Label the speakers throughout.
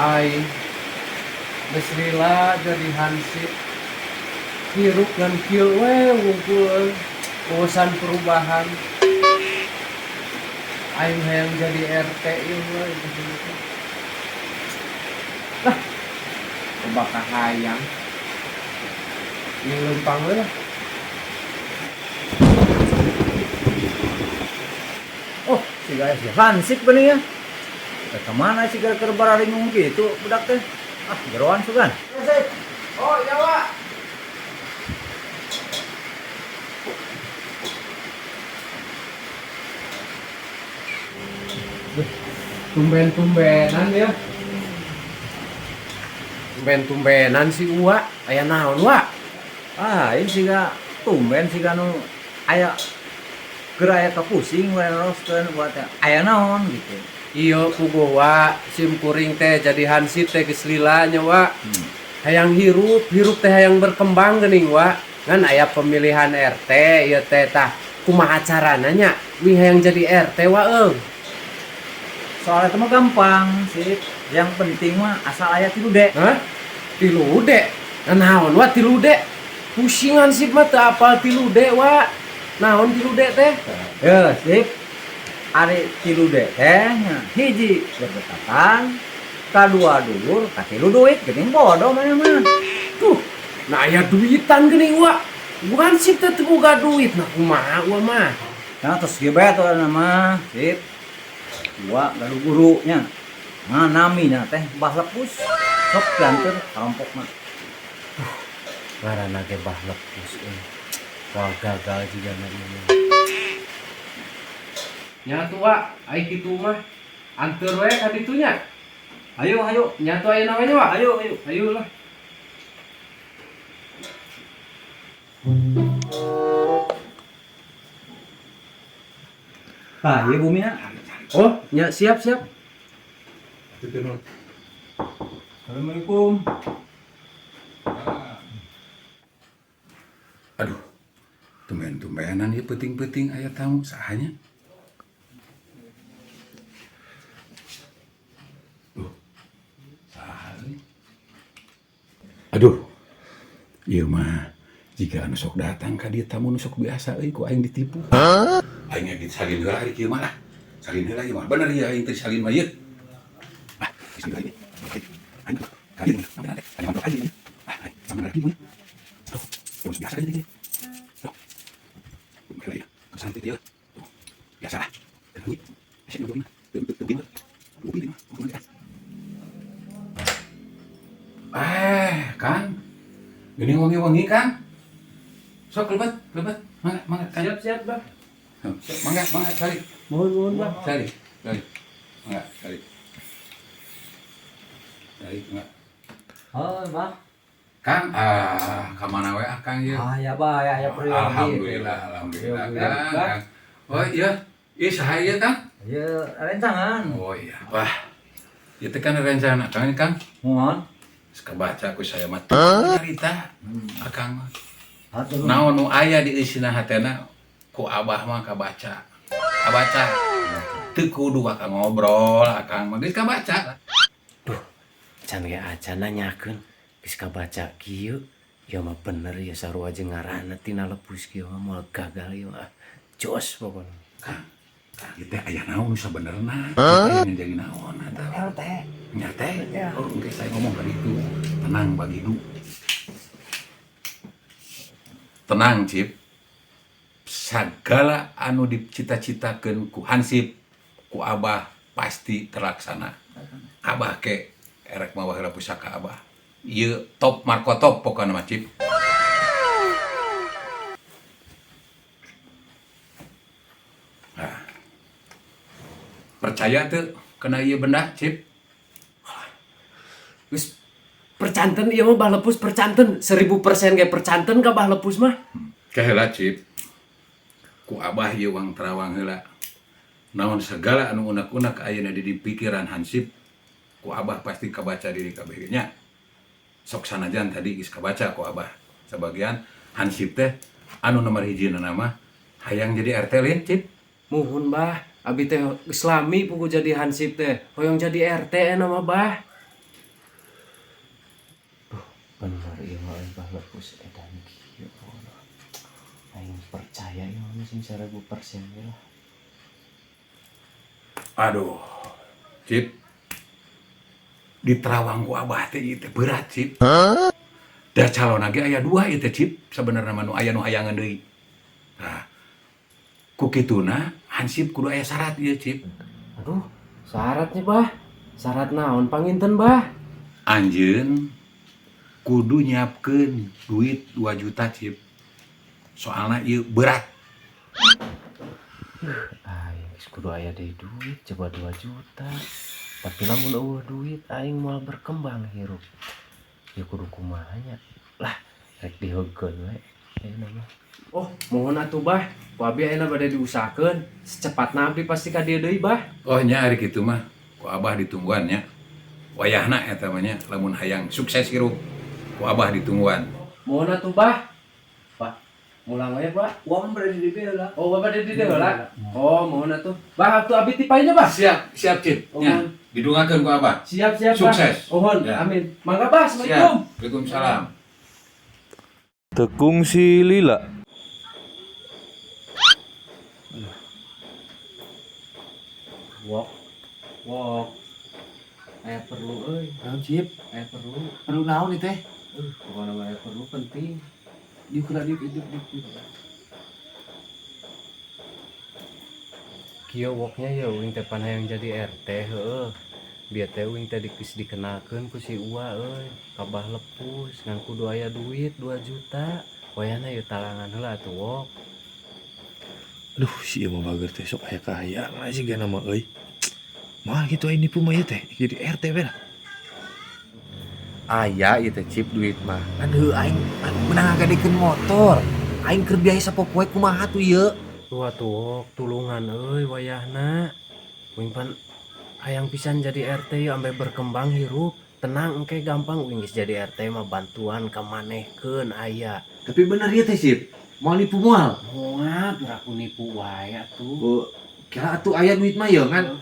Speaker 1: Ai Bismillah jadi hansip hirup dan kieu we wungkul urusan perubahan aing hayang jadi RT ieu we lah coba kahayang ieu lempang we lah.
Speaker 2: Oh, si guys ya hansip benih ya. Kemana sih gara-gara bararingung gitu budak teh? Ah, jeroan sugan.
Speaker 1: Oh, iya, Wak. Tumben-tumbenan ya. Tumben-tumbenan si Uwa. Aya naon, Wak?
Speaker 2: Ah, ini sih gak tumben sih kan aya gerak aya pusing we roskeun buat aya naon gitu.
Speaker 1: Iya kugo wa sim kuring teh jadi hansip teh geus lila nya wa. Hayang hirup teh hayang berkembang geuning wa. Ngan aya pemilihan RT ieu teh tah kumaha carana nya wi hayang jadi RT wa eung.
Speaker 2: Soalnya itu mah gampang sih. Yang penting mah asal aya tilude.
Speaker 1: Hah? Tilude? Naon wa tilude? Pusing hansip mah teu apal tilude wa. Naon tilude teh?
Speaker 2: Ya, sip. Ari tilude teh nya hiji berdekatan, kadua dulur, katilu duit, geuning bodoh mana mah.
Speaker 1: Tuh, nah aya duitan geuning wa. Bukan sip teh teu boga duit nah kumaha wa mah.
Speaker 2: Nah, terus gebet tuh nama, sip. Dua gaduh gurunya. Nah, namina teh bah lepus. Sok dianteur kelompok mah.
Speaker 1: Ngaranna ge bah lepus wah gagal juga na ieu. Nya tua, ai kitu mah. Anteur we ka ditu nya.
Speaker 2: Ayo, ayo.
Speaker 1: Nya tu aya namanya wa.
Speaker 2: Ayo, ayo.
Speaker 1: Ayo lah.
Speaker 2: Ah, iya bumi ya.
Speaker 1: Oh, nya siap-siap.
Speaker 2: Assalamualaikum.
Speaker 3: Aduh, tumben-tumbenan ya penting-penting aya tamu sahanya. Aduh, iya mah jika anu sok datang ka dieu tamu nu sok biasa euy ku aing ditipu. Aing ge salin heula ari kieu mah lah. Salin heula ieu mah. Bener ieu aing teh salin mah ieu. Ah, bismillah ini. Aing kali ini, aing mantap aja ini. Ah, aing sama lagi mah. Tuh, terus biasa aja ini. Tuh. Heula ya. Santai dia. Tuh. Biasa lah. Duit. Asyik duit mah. Duit mah. Duit mah. Kang. Ini wangi-wangi, Kang. Sok lebat. Mangga, Kang.
Speaker 1: Siap-siap, Bang.
Speaker 3: Mangga, cari.
Speaker 1: Mohon, Bang.
Speaker 3: Cari. Mangga, cari. Mangga.
Speaker 2: Oh, Bang.
Speaker 3: Kang, kamana we Kang ieu?
Speaker 2: Ah, ya, Bah, ya perlu.
Speaker 3: Alhamdulillah, Kang. Oh iya, saha ieu, Kang?
Speaker 2: Ya, rencangan.
Speaker 3: Oh iya, wah. Ieu teh kan rencana Kang ini, Kang.
Speaker 2: Mohon.
Speaker 3: Kebaca ku saya mah cerita akang mah
Speaker 2: Atur.
Speaker 3: naon nu aya di isina hatena ku abah mah kabaca teu kudu akang ngobrol akang mah geus kabaca.
Speaker 1: Duh, can ge acan nanyakeun geus kabaca kieu. Ya mah bener ya sarua jeung ngaranna tina lepus kieu mah moal gagal ieu mah. Jos pokona.
Speaker 3: Kang ieu teh aya naon sabenerna aya jadi naon eta
Speaker 2: RT.
Speaker 3: nya teh oh engke saya ngomong ka ditu tenang bagidu tenang Cip sagala anu dicita-citakeun ku hansip ku abah pasti terlaksana. Abah ke erek mawa heula pusaka abah ieu top marko top pokona mah Cip. Nah, percaya tuh kena ieu benda Cip.
Speaker 1: Geus percanten ieu mah bah lepus percanten 1000% ge percanten ka bah lepus mah.
Speaker 3: Kaheula Cip. Ku abah ieu wang terawang heula. Naon segala anu unek-unek ayeuna di pikiran hansip ku abah pasti kabaca diri kabeh nya. Sok sanajan tadi geus kabaca ku abah. Sebagian hansip teh anu nomor hijina nama hayang jadi RT lain Cip.
Speaker 1: Muhun bah. Abi teh Islami pugu jadi hansip teh. Hoyong jadi RT nama bah. Bener ieu mah bah lepus edan kieu. Aing percaya ieu mah sing 1000% ge lah.
Speaker 3: Aduh, Cip. Di Terawang ku abah teh ieu teh berat, Cip. Da calon lagi aya 2 ieu teh, Cip. Sabenerna mah nu aya nu hayangan deui. Nah, ku kituna hansip kudu aya syarat ieu, Cip.
Speaker 1: Aduh, syaratnya bah. Syarat naon panginten bah?
Speaker 3: Anjeun kudu nyiapkeun duit 2 juta, Cip. Soalna ieu berat.
Speaker 1: Aing kudu aya deui duit coba 2 juta. Tapi lamun eueuh duit aing moal berkembang hirup. Ya kudu kumaha nya. Lah, rek diheukeun we. Ayeuna mah. Oh, mohon atuh bah. Ku abi ayeuna bade diusahakeun. Secepatna abdi pasti ka dieu deui bah.
Speaker 3: Oh nya ari kitu mah. Ku abah ditungguan nya. Wayahna eta mah nya lamun hayang sukses hirup. Ku abah ditungguan.
Speaker 1: Mohon atuh bah. Pak, mulang we Pak.
Speaker 2: Uang berada di dia lah.
Speaker 1: Oh, Bapak di dieu heula. Oh, mohon atuh. Bah, atuh abi tipainya bah.
Speaker 3: Siap, siap Cip.
Speaker 1: Oh,
Speaker 3: Nya, didungakeun ku abah.
Speaker 1: Siap, siap bah.
Speaker 3: Sukses.
Speaker 1: Mohon,
Speaker 3: Ya.
Speaker 1: amin. Mangga bah, Assalamualaikum.
Speaker 3: Siap. Waalaikumsalam.
Speaker 4: Tekung si Lila.
Speaker 1: Wok. Wok. Aya perlu euy.
Speaker 2: Naon Cip?
Speaker 1: Aya perlu.
Speaker 2: Perlu naon nih teh?
Speaker 1: Pokona aya perlu penting.
Speaker 2: Diukur di.
Speaker 1: Kieu woknya ya uing teh pan hayang jadi RT heueuh. Biar teh uing teh dikenalkeun ku si Uwa euy. Kabah lepus ngan kudu aya duit 2 juta. Wayahna ieu talangan heula atuh wok.
Speaker 4: Aduh, si ieu mah bager teh sok aya kahayang sih gana mah euy. Moal kitu aing nipu mah ieu teh jadi RT we lah.
Speaker 5: Aya ieu teh Cip duit mah. Aduh aing menang gadekeun motor. Aing keur biaya sapopoe kumaha tuh ieu?
Speaker 1: Tuh atuh wok, tulungan euy wayahna. Uing pan hayang pisan jadi RT yeuh ambe berkembang hirup. Tenang engke gampang uing geus jadi RT mah bantuan ka manehkeun aya.
Speaker 5: Tapi bener ieu teh Cip. Moal nipu moal.
Speaker 1: Moal pira aku nipu wae atuh.
Speaker 5: Oh, kira atuh aya duit mah ieu ngan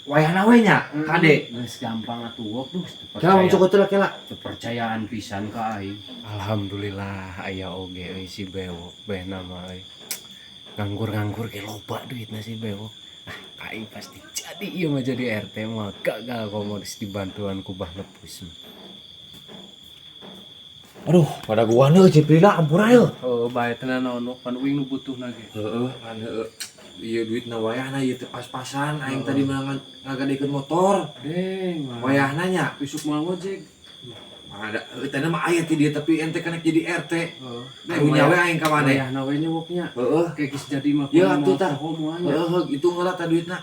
Speaker 5: wayahna we nya kade.
Speaker 1: Geus gampang atuh wok tuh.
Speaker 5: Kela mau coba teh kela.
Speaker 1: Kepercayaan pisan ka aing. Alhamdulillah aya oge euy si Bewok behna mah euy. Nganggur-nganggur ge loba duitna si Bewok. Ah, aing pasti jadi ieu mah jadi RT mah gagal komodos dibantuan ku Bah Lepus.
Speaker 5: Aduh, pada gua nih Cip Lila ampura yeuh.
Speaker 1: Oh, bae tenan naon pan uing nu butuhna ge.
Speaker 5: Heeh, kan heueuh. Ieu duitna wayahna ieu teh pas-pasan aing tadi menangan ngagadekeun motor.
Speaker 1: Deng,
Speaker 5: Wayahna nya.
Speaker 1: besok moal ngojek.
Speaker 5: Ada tadi mah aya ti dia tapi ente kana jadi RT.
Speaker 1: Heeh.
Speaker 5: Aing nyawe aing ka maneh.
Speaker 1: Wayahna we nya woknya.
Speaker 5: Heeh.
Speaker 1: Kayak geus jadi mah.
Speaker 5: Ya, atuh tah.
Speaker 1: Homoanya.
Speaker 5: Heeh, itu heula tah duitna.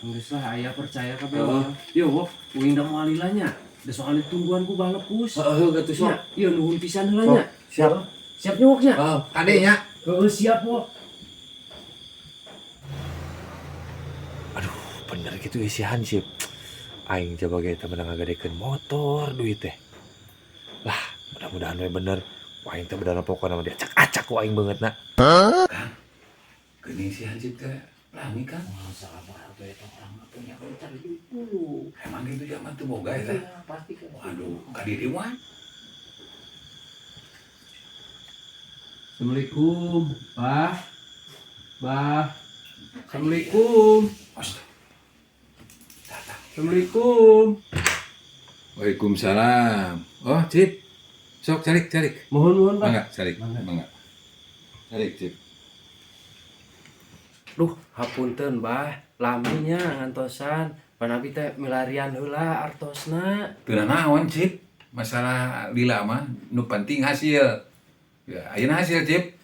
Speaker 1: Geus lah aya percaya ka Bewok. Yo wok, uing da moal lilanya. Da soal ditungguan ku Bah Lepus.
Speaker 5: Heeh, gatuh sok.
Speaker 1: Ya, iya nuhun pisan heula nya.
Speaker 5: Siap.
Speaker 1: Siap nya woknya.
Speaker 5: Heeh, kade nya.
Speaker 1: Heeh, siap wok.
Speaker 4: Aduh, bener gitu si Hansip. Aing coba ge teh menang ngagadekeun motor duit teh. Lah, mudah-mudahan we bener. Wah, aing teh bener pokona mah diacak-acak ku aing beungeutna.
Speaker 3: Geuning si Hansip teh lami kan.
Speaker 1: Sabar we teh orang mah punya cari duit dulu.
Speaker 3: Emang gitu zaman teu boga eta.
Speaker 1: Pasti kan.
Speaker 3: Waduh, ka diri mah.
Speaker 1: Assalamualaikum, Bah. Bah. Assalamualaikum. Assalamualaikum.
Speaker 3: Waalaikumsalam. Oh, Cip. Sok calik.
Speaker 1: Mohon, Bah.
Speaker 3: Mangga, calik. Mangga. Calik, Cip.
Speaker 1: Duh, hapunten, Bah. Laminya ngantosan. Panabi teh milarian heula artosna.
Speaker 3: Teu naon, Cip. Masalah lila mah nu penting hasil. Ya, ayeuna hasil, Cip.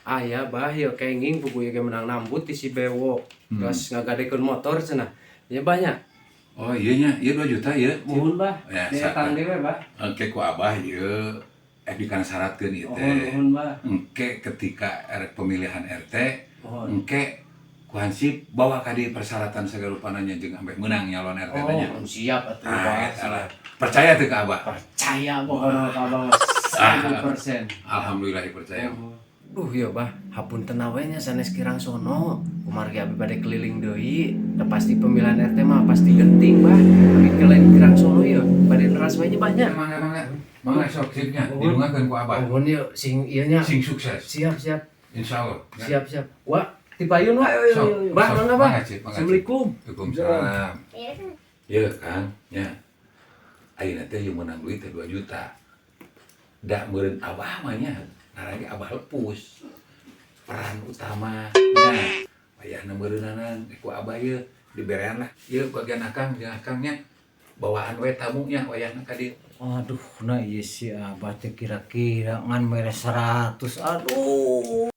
Speaker 1: Aya Bah, ya kenging pugu ge menang nambut ti si Bewok. Gas ngagadekeun motor cenah. Ya banyak.
Speaker 3: Oh iya nya, iya 2 juta ya.
Speaker 1: Mohon Bah.
Speaker 3: Ya,
Speaker 1: Ya tang dewe Bah.
Speaker 3: Engke ku abah ieu dikana syaratkeun ieu teh.
Speaker 1: Mohon Bah.
Speaker 3: Engke ketika pemilihan RT,
Speaker 1: Mohon.
Speaker 3: engke ku Hansip bawa ka di persyaratan sagarupana nya jeung ampe menang nyalon RT nya.
Speaker 1: Oh, siap atuh
Speaker 3: Nah,
Speaker 1: Bah.
Speaker 3: eta lah. Percaya teu ka abah?
Speaker 1: Percaya pokoknya ka Abang 100%.
Speaker 3: Alhamdulillah percaya.
Speaker 1: Ya bah, hapunten awenya sanes kirang sono. Kumargi abi bade keliling deui. Da pasti pemilihan RT mah pasti genting bah. Abi keliling kirang sono ya, bade neras we nya banyak.
Speaker 3: Mangga sok sipnya dilungakeun ku abah.
Speaker 1: Nuhun yeuh sing ieu nya.
Speaker 3: Sing sukses.
Speaker 1: Siap.
Speaker 3: Insyaallah.
Speaker 1: Siap. Wah, tipayun wah.
Speaker 3: Sok.
Speaker 1: Bah, mangga bah.
Speaker 3: Cip.
Speaker 1: Assalamualaikum.
Speaker 3: Waalaikumsalam. Iya Kang, nya. Ayeuna teh yang menang duit teh 2 juta. Da meureun abah mah nya, ngaranna abah lepus. Peran utama nya. Wayahna meureunanan ku abah ieu diberean lah. Ieu bagian akang jeung akangnya. Bawaan we tamunya wayahna ka dieu.
Speaker 2: Aduh, nah iya sih abah teh kira-kira ngan mere 100. Aduh,